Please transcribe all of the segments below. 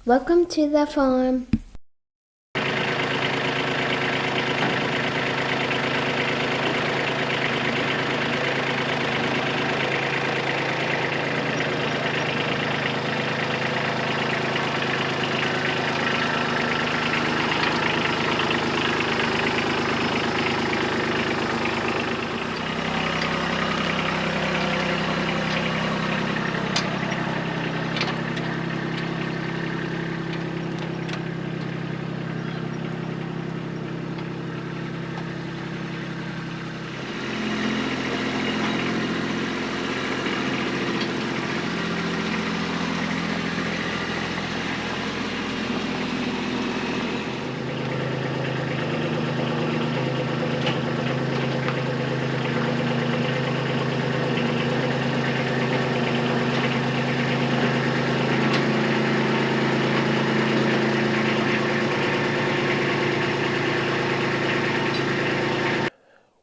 Welcome to the farm.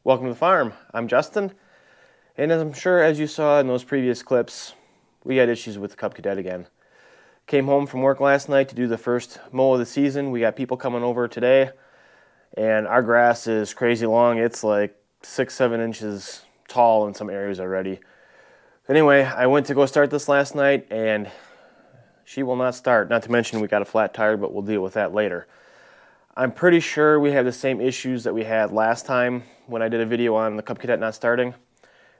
Welcome to the farm. I'm Justin, and as I'm sure as you saw in those previous clips, we had issues with the Cub Cadet again. Came home from work last night to do the first mow of the season. We got people coming over today, and our grass is crazy long. It's like 6-7 inches tall in some areas already. Anyway, I went to go start this last night, and she will not start. Not to mention we got a flat tire, but we'll deal with that later. I'm pretty sure we have the same issues that we had last time when I did a video on the Cub Cadet not starting. It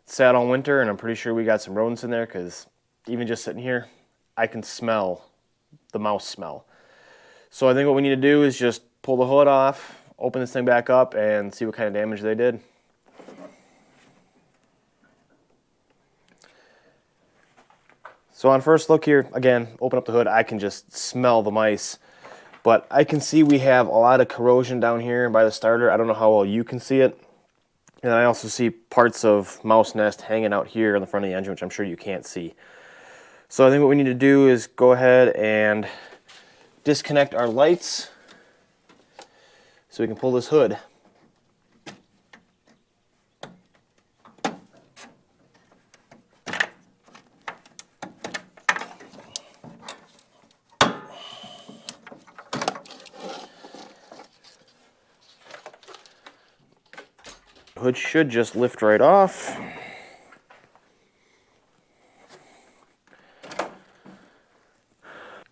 sat all winter, and I'm pretty sure we got some rodents in there because even just sitting here, I can smell the mouse smell. So I think what we need to do is just pull the hood off, open this thing back up, and see what kind of damage they did. So on first look here, again, open up the hood, I can just smell the mice. But I can see we have a lot of corrosion down here by the starter. I don't know how well you can see it. And I also see parts of mouse nest hanging out here on the front of the engine, which I'm sure you can't see. So I think what we need to do is go ahead and disconnect our lights so we can pull this hood. Hood should just lift right off.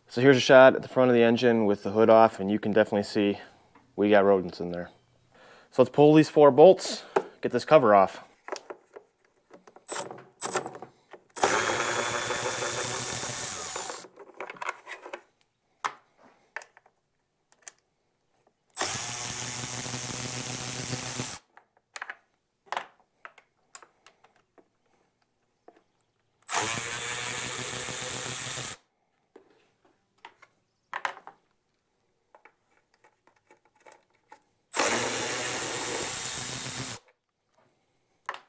So here's a shot at the front of the engine with the hood off, and you can definitely see we got rodents in there. So let's pull these 4 bolts, get this cover off.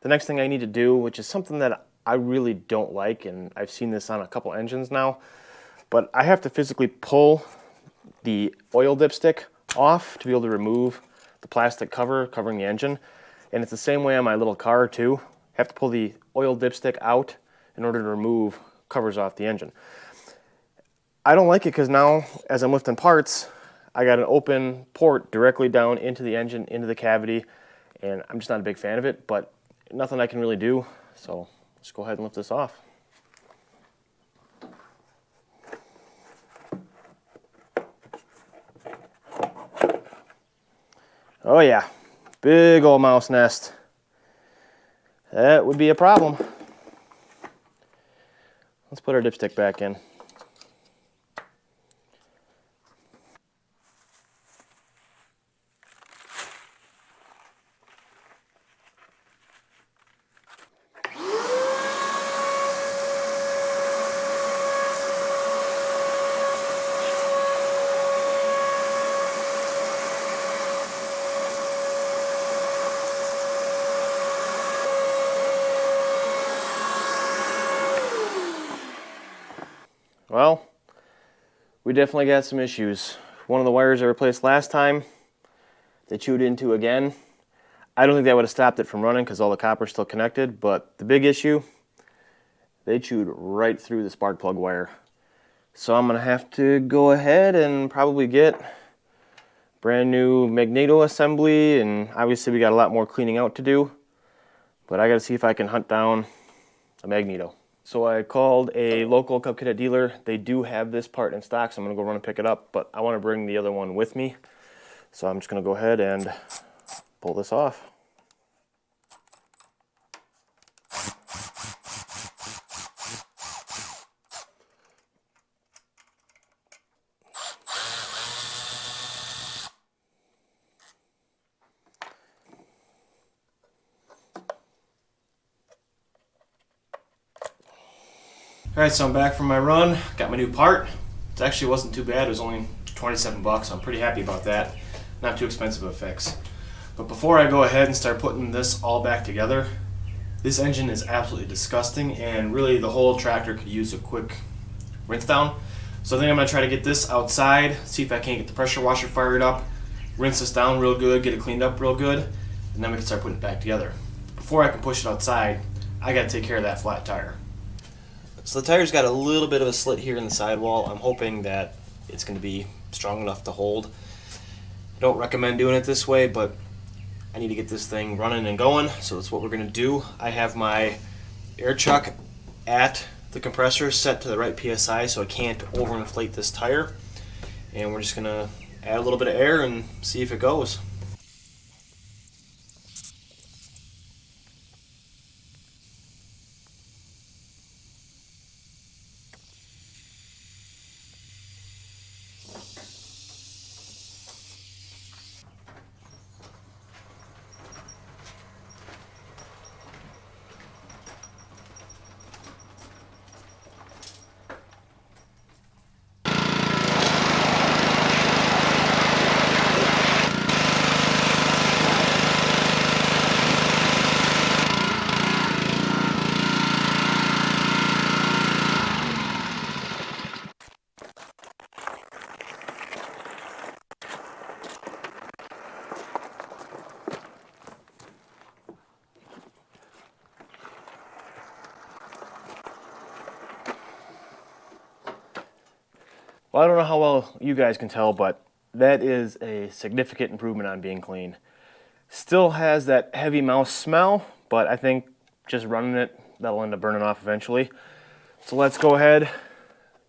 The next thing I need to do, which is something that I really don't like, and I've seen this on a couple engines now, but I have to physically pull the oil dipstick off to be able to remove the plastic cover covering the engine. And it's the same way on my little car too. I have to pull the oil dipstick out in order to remove covers off the engine. I don't like it because now, as I'm lifting parts, I got an open port directly down into the engine, into the cavity, and I'm just not a big fan of it, but nothing I can really do, so let's go ahead and lift this off. Oh yeah, big old mouse nest. That would be a problem. Let's put our dipstick back in. Well, we definitely got some issues. One of the wires I replaced last time, they chewed into again. I don't think that would have stopped it from running because all the copper's still connected, but the big issue, they chewed right through the spark plug wire. So I'm going to have to go ahead and probably get brand new magneto assembly, and obviously we got a lot more cleaning out to do, but I got to see if I can hunt down a magneto. So I called a local Cub Cadet dealer. They do have this part in stock, so I'm going to go run and pick it up, but I want to bring the other one with me. So I'm just going to go ahead and pull this off. Alright, so I'm back from my run. Got my new part. It actually wasn't too bad. It was only 27 bucks. So I'm pretty happy about that. Not too expensive a fix. But before I go ahead and start putting this all back together, this engine is absolutely disgusting, and really the whole tractor could use a quick rinse down. So I think I'm going to try to get this outside, see if I can't get the pressure washer fired up, rinse this down real good, get it cleaned up real good, and then we can start putting it back together. Before I can push it outside, I got to take care of that flat tire. So the tire's got a little bit of a slit here in the sidewall. I'm hoping that it's going to be strong enough to hold. I don't recommend doing it this way, but I need to get this thing running and going, so that's what we're going to do. I have my air chuck at the compressor set to the right PSI so I can't overinflate this tire. And we're just going to add a little bit of air and see if it goes. Well, I don't know how well you guys can tell, but that is a significant improvement on being clean. Still has that heavy mouse smell, but I think just running it, that'll end up burning off eventually. So let's go ahead,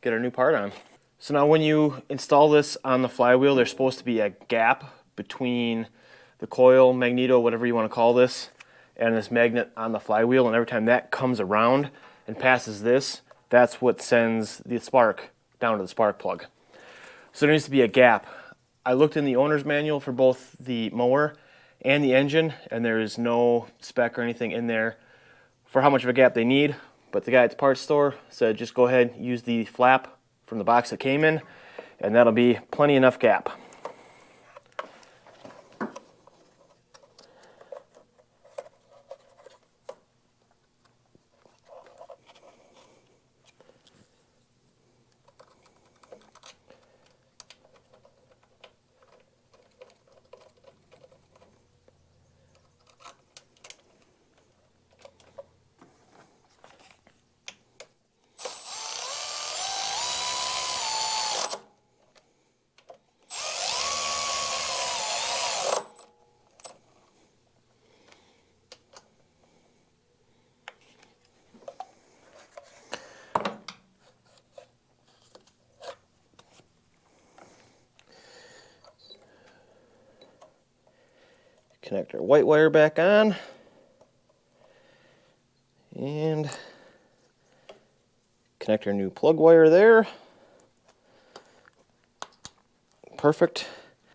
get our new part on. So now when you install this on the flywheel, there's supposed to be a gap between the coil, magneto, whatever you want to call this, and this magnet on the flywheel, and every time that comes around and passes this, that's what sends the spark down to the spark plug. So there needs to be a gap. I looked in the owner's manual for both the mower and the engine, and there is no spec or anything in there for how much of a gap they need, but the guy at the parts store said just go ahead, use the flap from the box that came in, and that'll be plenty enough gap. Connect our white wire back on, and connect our new plug wire there. Perfect.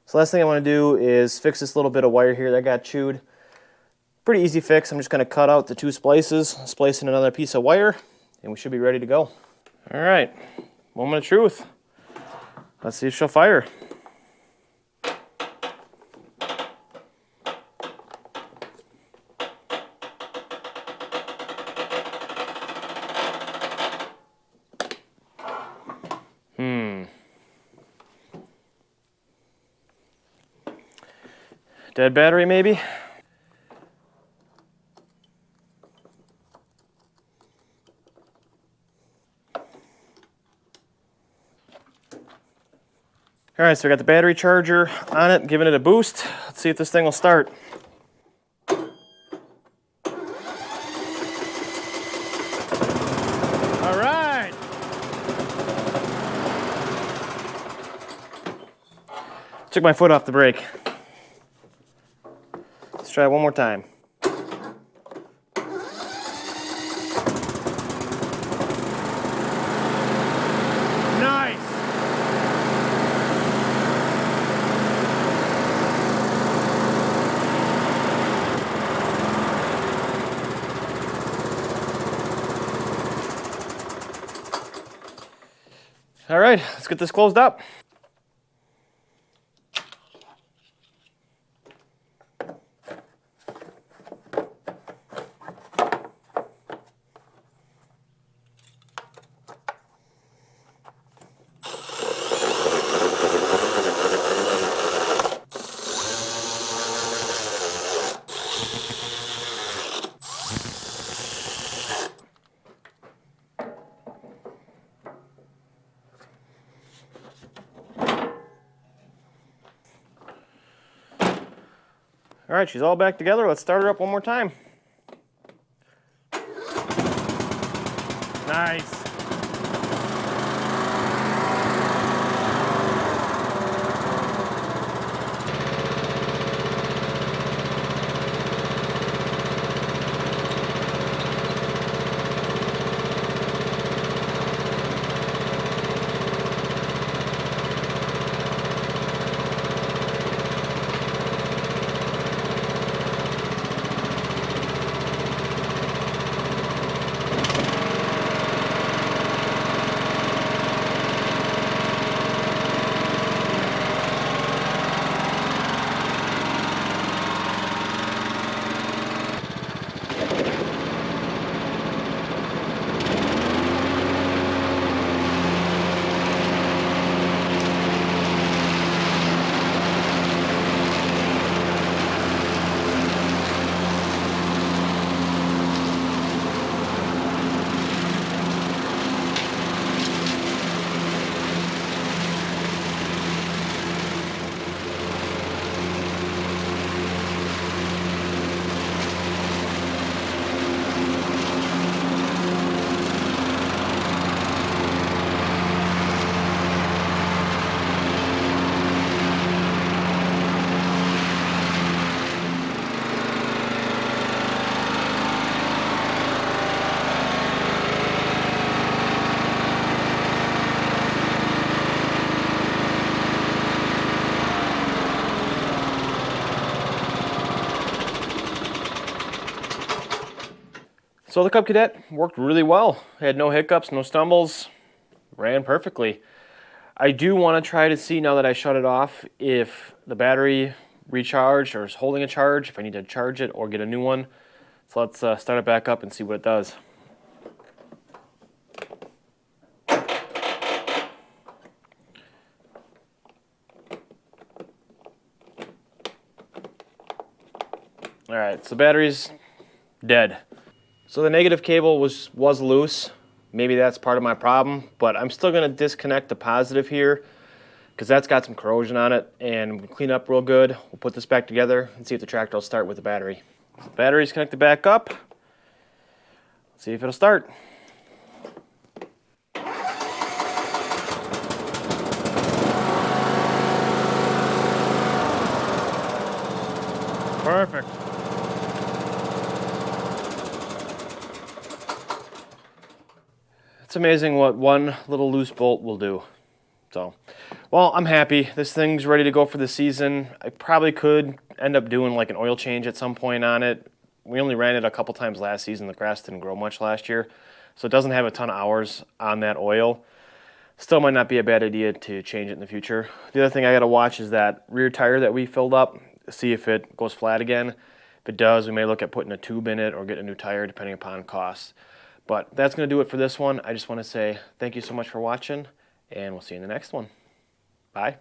So last thing I want to do is fix this little bit of wire here that got chewed. Pretty easy fix. I'm just going to cut out the two splices, splice in another piece of wire, and we should be ready to go. All right, moment of truth. Let's see if she'll fire. Dead battery, maybe? All right, so we got the battery charger on it, giving it a boost. Let's see if this thing will start. All right. Took my foot off the brake. Let's try it one more time. Nice. All right, let's get this closed up. All right, she's all back together. Let's start her up one more time. Nice. So the Cub Cadet worked really well. Had no hiccups, no stumbles, ran perfectly. I do want to try to see, now that I shut it off, if the battery recharged or is holding a charge, if I need to charge it or get a new one. So let's start it back up and see what it does. All right, so the battery's dead. So the negative cable was loose. Maybe that's part of my problem, but I'm still going to disconnect the positive here because that's got some corrosion on it, and we'll clean up real good. We'll put this back together and see if the tractor will start with the battery. So the battery's connected back up. Let's see if it'll start. Perfect. It's amazing what one little loose bolt will do. So, well, I'm happy. This thing's ready to go for the season. I probably could end up doing like an oil change at some point on it. We only ran it a couple times last season. The grass didn't grow much last year, so it doesn't have a ton of hours on that oil. Still might not be a bad idea to change it in the future. The other thing I gotta watch is that rear tire that we filled up, see if it goes flat again. If it does, we may look at putting a tube in it or getting a new tire depending upon costs. But that's going to do it for this one. I just want to say thank you so much for watching, and we'll see you in the next one. Bye.